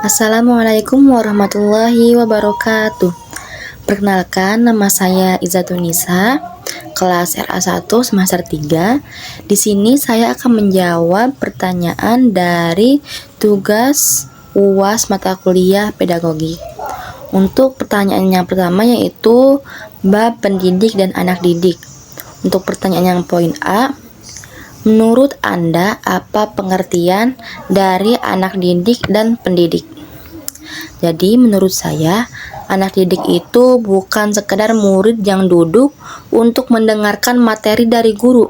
Assalamualaikum warahmatullahi wabarakatuh. Perkenalkan, nama saya Izzatunisa, kelas RA1 semester 3. Di sini saya akan menjawab pertanyaan dari tugas UAS mata kuliah pedagogi. Untuk pertanyaan yang pertama yaitu bab pendidik dan anak didik. Untuk pertanyaan yang poin A, menurut Anda apa pengertian dari anak didik dan pendidik? Jadi menurut saya, anak didik itu bukan sekedar murid yang duduk untuk mendengarkan materi dari guru.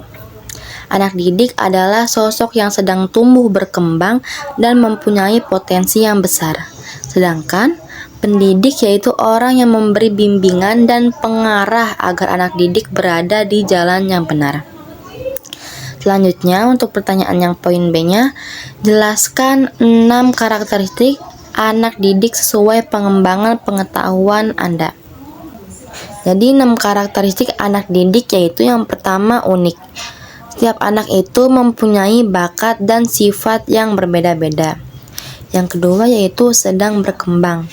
Anak didik adalah sosok yang sedang tumbuh berkembang dan mempunyai potensi yang besar. Sedangkan pendidik yaitu orang yang memberi bimbingan dan pengarah agar anak didik berada di jalan yang benar. Selanjutnya untuk pertanyaan yang poin B-nya, jelaskan 6 karakteristik anak didik sesuai pengembangan pengetahuan Anda. Jadi 6 karakteristik anak didik yaitu yang pertama unik. Setiap anak itu mempunyai bakat dan sifat yang berbeda-beda. Yang kedua yaitu sedang berkembang.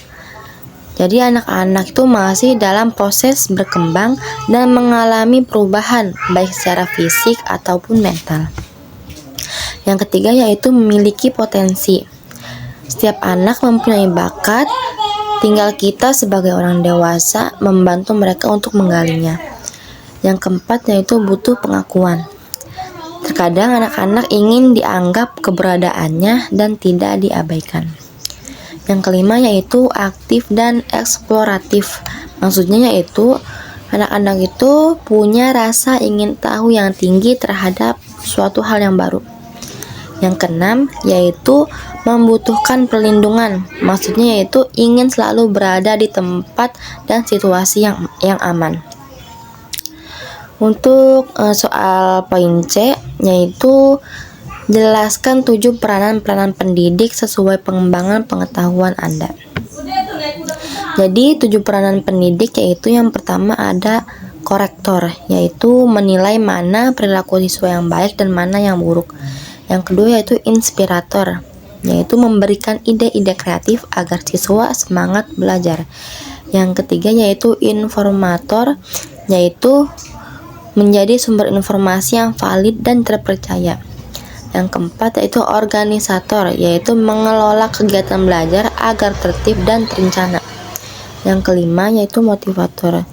Jadi anak-anak itu masih dalam proses berkembang dan mengalami perubahan baik secara fisik ataupun mental. Yang ketiga yaitu memiliki potensi. Setiap anak mempunyai bakat, tinggal kita sebagai orang dewasa membantu mereka untuk menggalinya. Yang keempat yaitu butuh pengakuan. Terkadang anak-anak ingin dianggap keberadaannya dan tidak diabaikan. Yang kelima yaitu aktif dan eksploratif. Maksudnya yaitu anak-anak itu punya rasa ingin tahu yang tinggi terhadap suatu hal yang baru. Yang keenam yaitu membutuhkan perlindungan. Maksudnya yaitu ingin selalu berada di tempat dan situasi yang aman. Untuk soal poin C yaitu jelaskan 7 peranan pendidik sesuai pengembangan pengetahuan Anda. Jadi 7 peranan pendidik yaitu yang pertama ada korektor, yaitu menilai mana perilaku siswa yang baik dan mana yang buruk. Yang kedua yaitu inspirator, yaitu memberikan ide-ide kreatif agar siswa semangat belajar. Yang ketiga yaitu informator, yaitu menjadi sumber informasi yang valid dan terpercaya. Yang keempat yaitu organisator, yaitu mengelola kegiatan belajar agar tertib dan terencana. Yang kelima yaitu motivator,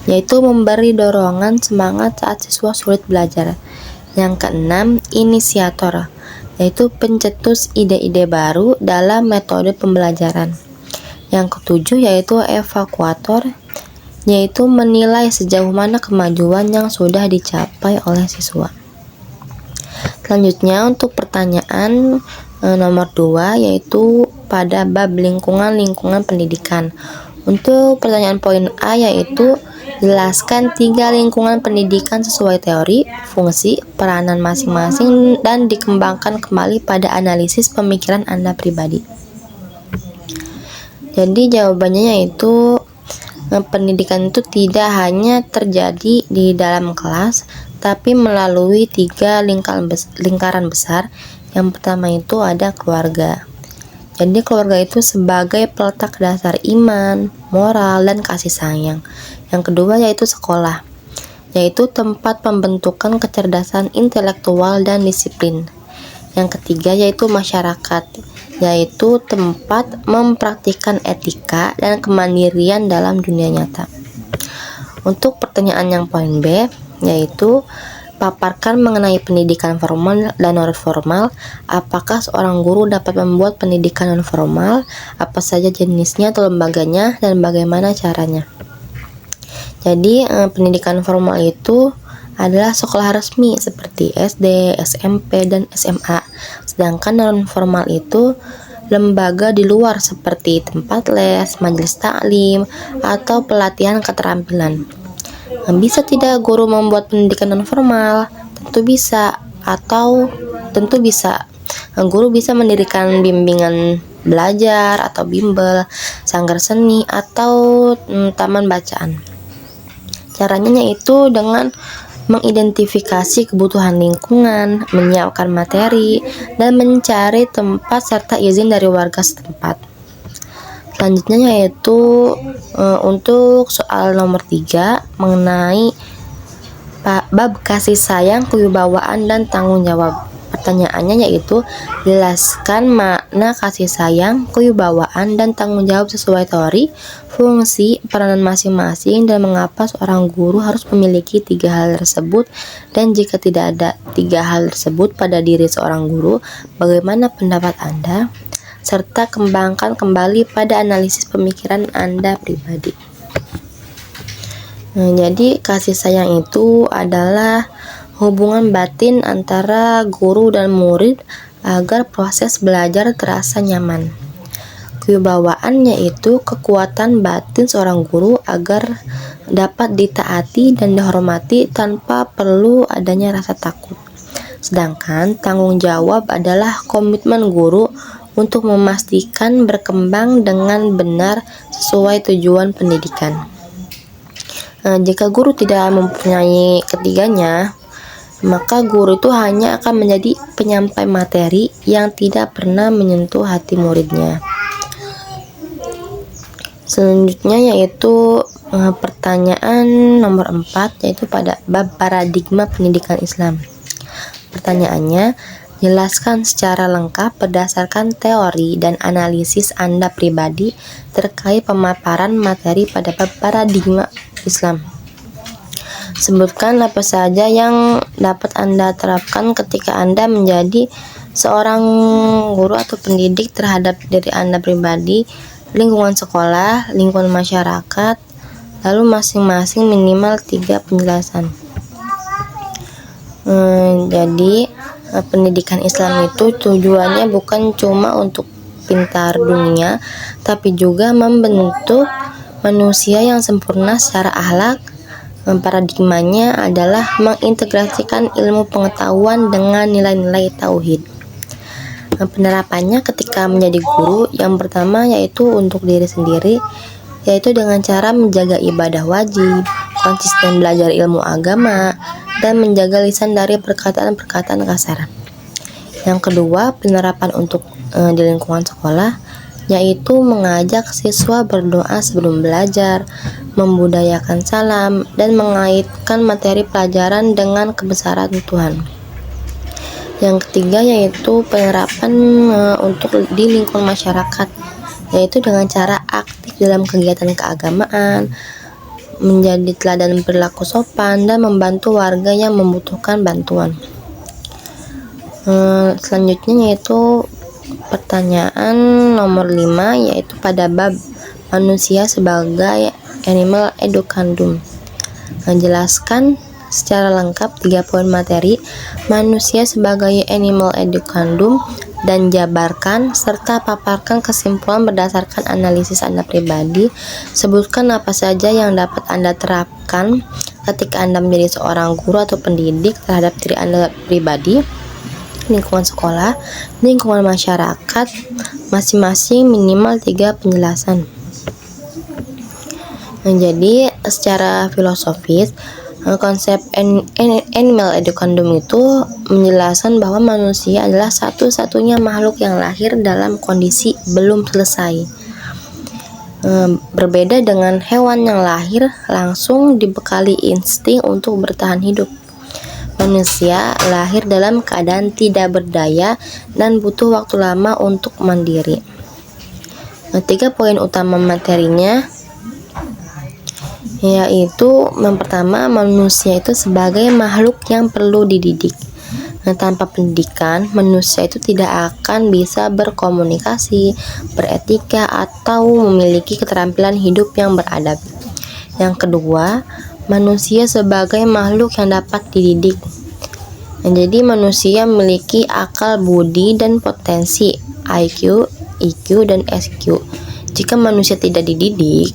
yaitu memberi dorongan semangat saat siswa sulit belajar. Yang keenam inisiator, yaitu pencetus ide-ide baru dalam metode pembelajaran. Yang ketujuh yaitu evakuator, yaitu menilai sejauh mana kemajuan yang sudah dicapai oleh siswa. Selanjutnya untuk pertanyaan nomor 2 yaitu pada bab lingkungan pendidikan. Untuk pertanyaan poin A yaitu jelaskan 3 lingkungan pendidikan sesuai teori, fungsi, peranan masing-masing dan dikembangkan kembali pada analisis pemikiran Anda pribadi. Jadi jawabannya yaitu pendidikan itu tidak hanya terjadi di dalam kelas, tapi melalui 3 lingkaran besar. Yang pertama itu ada keluarga. Jadi keluarga itu sebagai peletak dasar iman, moral, dan kasih sayang. Yang kedua yaitu sekolah, yaitu tempat pembentukan kecerdasan intelektual dan disiplin. Yang ketiga yaitu masyarakat, yaitu tempat mempraktikkan etika dan kemandirian dalam dunia nyata. Untuk pertanyaan yang poin B yaitu paparkan mengenai pendidikan formal dan non formal. Apakah seorang guru dapat membuat pendidikan non formal? Apa saja jenisnya atau lembaganya dan bagaimana caranya? Jadi pendidikan formal itu adalah sekolah resmi seperti SD, SMP, dan SMA. Sedangkan non formal itu lembaga di luar seperti tempat les, majelis taklim, atau pelatihan keterampilan. Bisa tidak guru membuat pendidikan non formal? Tentu bisa, atau tentu bisa. Guru bisa mendirikan bimbingan belajar atau bimbel, sanggar seni, atau taman bacaan. Caranya yaitu dengan mengidentifikasi kebutuhan lingkungan, menyiapkan materi, dan mencari tempat serta izin dari warga setempat. Selanjutnya yaitu untuk soal nomor 3 mengenai bab kasih sayang, kewibawaan, dan tanggung jawab. Pertanyaannya yaitu jelaskan makna kasih sayang, kewibawaan, dan tanggung jawab sesuai teori, fungsi, peranan masing-masing, dan mengapa seorang guru harus memiliki 3 hal tersebut, dan jika tidak ada 3 hal tersebut pada diri seorang guru, bagaimana pendapat Anda? Serta kembangkan kembali pada analisis pemikiran Anda pribadi. Jadi kasih sayang itu adalah hubungan batin antara guru dan murid agar proses belajar terasa nyaman. Kewibawaan yaitu kekuatan batin seorang guru agar dapat ditaati dan dihormati tanpa perlu adanya rasa takut. Sedangkan tanggung jawab adalah komitmen guru untuk memastikan berkembang dengan benar sesuai tujuan pendidikan. Jika guru tidak mempunyai ketiganya, maka guru itu hanya akan menjadi penyampai materi yang tidak pernah menyentuh hati muridnya. Selanjutnya yaitu pertanyaan nomor 4, yaitu pada bab paradigma pendidikan Islam. Pertanyaannya, jelaskan secara lengkap berdasarkan teori dan analisis Anda pribadi terkait pemaparan materi pada bab paradigma Islam. Sebutkan apa saja yang dapat Anda terapkan ketika Anda menjadi seorang guru atau pendidik terhadap diri Anda pribadi, lingkungan sekolah, lingkungan masyarakat, lalu masing-masing minimal 3 penjelasan. Jadi pendidikan Islam itu tujuannya bukan cuma untuk pintar dunia, tapi juga membentuk manusia yang sempurna secara akhlak. Paradigmanya adalah mengintegrasikan ilmu pengetahuan dengan nilai-nilai tauhid. Penerapannya ketika menjadi guru, yang pertama yaitu untuk diri sendiri, yaitu dengan cara menjaga ibadah wajib, konsisten belajar ilmu agama, dan menjaga lisan dari perkataan-perkataan kasar. Yang kedua, penerapan untuk di lingkungan sekolah, yaitu mengajak siswa berdoa sebelum belajar, membudayakan salam, dan mengaitkan materi pelajaran dengan kebesaran Tuhan. Yang ketiga yaitu penerapan untuk di lingkungan masyarakat, yaitu dengan cara aktif dalam kegiatan keagamaan, menjadi teladan perilaku sopan, dan membantu warga yang membutuhkan bantuan. Selanjutnya yaitu pertanyaan nomor 5, yaitu pada bab manusia sebagai animal educandum. Menjelaskan secara lengkap 3 poin materi manusia sebagai animal educandum dan jabarkan serta paparkan kesimpulan berdasarkan analisis Anda pribadi. Sebutkan apa saja yang dapat Anda terapkan ketika Anda menjadi seorang guru atau pendidik terhadap diri Anda pribadi, lingkungan sekolah, lingkungan masyarakat, masing-masing minimal 3 penjelasan. Jadi secara filosofis, konsep animal educandum itu menjelaskan bahwa manusia adalah satu-satunya makhluk yang lahir dalam kondisi belum selesai. Berbeda dengan hewan yang lahir langsung dibekali insting untuk bertahan hidup. Manusia lahir dalam keadaan tidak berdaya dan butuh waktu lama untuk mandiri. 3 poin utama materinya yaitu yang pertama, manusia itu sebagai makhluk yang perlu dididik. Tanpa pendidikan, manusia itu tidak akan bisa berkomunikasi, beretika, atau memiliki keterampilan hidup yang beradab. Yang kedua, manusia sebagai makhluk yang dapat dididik. Jadi manusia memiliki akal budi dan potensi IQ, EQ, dan SQ. Jika manusia tidak dididik,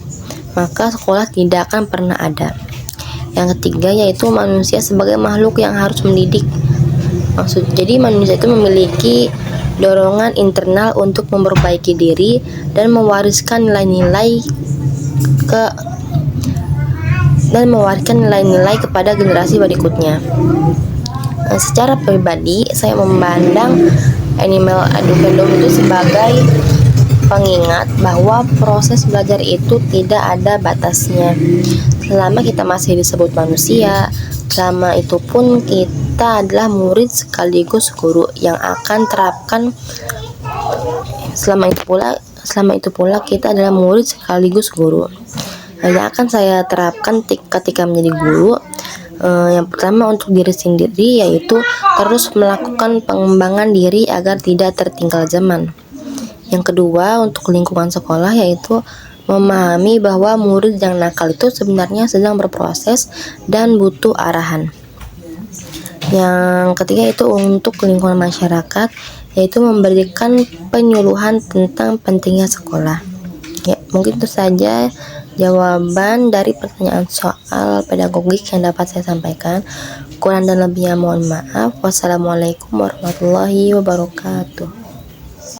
maka sekolah tidak akan pernah ada. Yang ketiga yaitu manusia sebagai makhluk yang harus mendidik. Jadi manusia itu memiliki dorongan internal untuk memperbaiki diri dan mewariskan nilai-nilai kepada generasi berikutnya. Secara pribadi, saya memandang animal educandum itu sebagai pengingat bahwa proses belajar itu tidak ada batasnya. Selama kita masih disebut manusia, selama itu pun kita adalah murid sekaligus guru yang akan terapkan. Selama itu pula kita adalah murid sekaligus guru. Yang akan saya terapkan ketika menjadi guru, yang pertama untuk diri sendiri, yaitu terus melakukan pengembangan diri agar tidak tertinggal zaman. Yang kedua untuk lingkungan sekolah, yaitu memahami bahwa murid yang nakal itu sebenarnya sedang berproses dan butuh arahan. Yang ketiga itu untuk lingkungan masyarakat, yaitu memberikan penyuluhan tentang pentingnya sekolah. Ya, mungkin itu saja jawaban dari pertanyaan soal pedagogik yang dapat saya sampaikan. Kurang dan lebihnya mohon maaf. Wassalamualaikum warahmatullahi wabarakatuh.